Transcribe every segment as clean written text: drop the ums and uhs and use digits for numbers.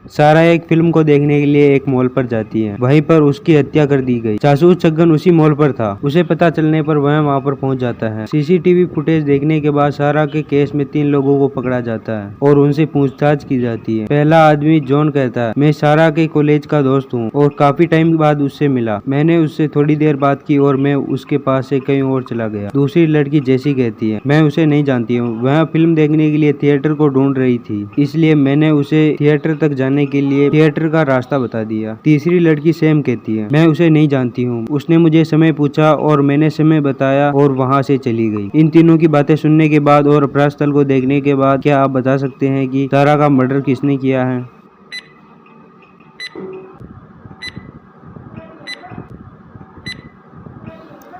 सारा एक फिल्म को देखने के लिए एक मॉल पर जाती है। वहीं पर उसकी हत्या कर दी गई। जासूस छगन उसी मॉल पर था। उसे पता चलने पर वह वहां पर पहुंच जाता है। सीसीटीवी फुटेज देखने के बाद सारा के केस में 3 लोगों को पकड़ा जाता है और उनसे पूछताछ की जाती है। पहला आदमी जॉन कहता है, मैं सारा के कॉलेज का दोस्त हूँ और काफी टाइम बाद उससे मिला। मैंने उससे थोड़ी देर बात की और मैं उसके पास से कहीं और चला गया। दूसरी लड़की जेसी कहती है, मैं उसे नहीं जानती हूँ। वह फिल्म देखने के लिए थिएटर को ढूंढ रही थी, इसलिए मैंने उसे थिएटर तक जाने के लिए थिएटर का रास्ता बता दिया। तीसरी लड़की सैम कहती है, मैं उसे नहीं जानती हूँ। उसने मुझे समय पूछा और मैंने समय बताया और वहाँ से चली गई। इन तीनों की बातें सुनने के बाद और अपराध स्थल को देखने के बाद क्या आप बता सकते हैं कि सारा का मर्डर किसने किया है?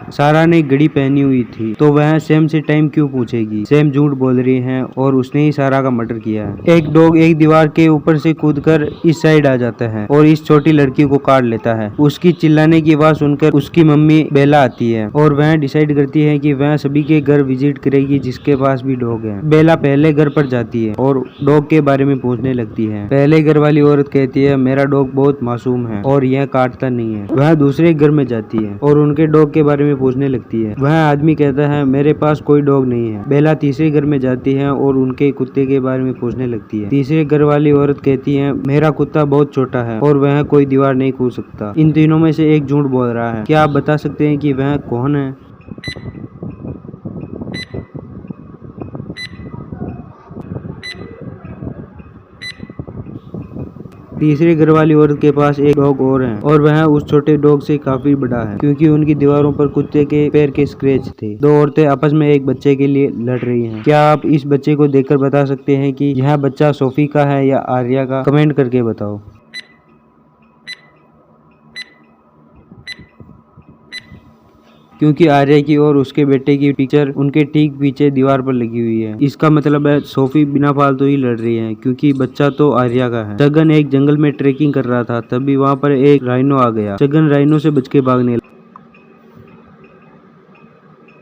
सारा ने घड़ी पहनी हुई थी, तो वह सैम से टाइम क्यों पूछेगी? सैम झूठ बोल रही है और उसने ही सारा का मर्डर किया है। एक डॉग एक दीवार के ऊपर से कूदकर इस साइड आ जाता है और इस छोटी लड़की को काट लेता है। उसकी चिल्लाने की आवाज सुनकर उसकी मम्मी बेला आती है और वह डिसाइड करती है कि वह सभी के घर विजिट करेगी जिसके पास भी डॉग है। बेला पहले घर पर जाती है और डॉग के बारे में पूछने लगती है। पहले घर वाली औरत कहती है, मेरा डॉग बहुत मासूम है और यह काटता नहीं है। वह दूसरे घर में जाती है और उनके डॉग के बारे में पूछने लगती है। वह आदमी कहता है, मेरे पास कोई डॉग नहीं है। बेला तीसरे घर में जाती है और उनके कुत्ते के बारे में पूछने लगती है। तीसरे घर वाली औरत कहती है, मेरा कुत्ता बहुत छोटा है और वह कोई दीवार नहीं कूद सकता। इन तीनों में से एक झूठ बोल रहा है। क्या आप बता सकते हैं कि वह कौन है? तीसरे घर वाली औरत के पास एक डॉग और है और वह उस छोटे डॉग से काफी बड़ा है, क्योंकि उनकी दीवारों पर कुत्ते के पैर के स्क्रैच थे। 2 औरतें आपस में एक बच्चे के लिए लड़ रही हैं। क्या आप इस बच्चे को देखकर बता सकते हैं कि यह बच्चा सोफी का है या आर्या का? कमेंट करके बताओ। क्योंकि आर्या की और उसके बेटे की पिक्चर उनके ठीक पीछे दीवार पर लगी हुई है। इसका मतलब है सोफी बिना फालतू ही लड़ रही है, क्योंकि बच्चा तो आर्या का है। छगन एक जंगल में ट्रेकिंग कर रहा था, तभी वहाँ पर एक राइनो आ गया। छगन राइनो से बच के भागने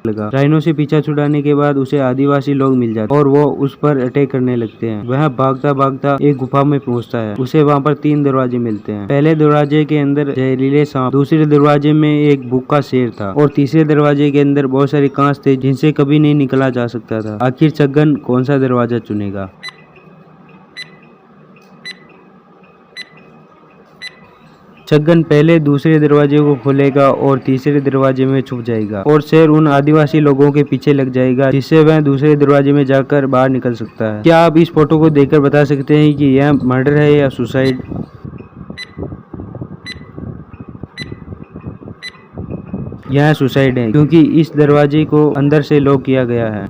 लगा। राइनो से पीछा छुड़ाने के बाद उसे आदिवासी लोग मिल जाते और वो उस पर अटैक करने लगते हैं। वह भागता भागता एक गुफा में पहुंचता है। उसे वहां पर 3 दरवाजे मिलते हैं। पहले दरवाजे के अंदर जहरीले सांप, दूसरे दरवाजे में एक भूखा शेर था और तीसरे दरवाजे के अंदर बहुत सारे कांच थे जिनसे कभी नहीं निकला जा सकता था। आखिर छगन कौन सा दरवाजा चुनेगा? छगन पहले दूसरे दरवाजे को खोलेगा और तीसरे दरवाजे में छुप जाएगा और शेर उन आदिवासी लोगों के पीछे लग जाएगा, जिससे वह दूसरे दरवाजे में जाकर बाहर निकल सकता है। क्या आप इस फोटो को देखकर बता सकते हैं कि यह मर्डर है या सुसाइड? यह सुसाइड है, क्योंकि इस दरवाजे को अंदर से लॉक किया गया है।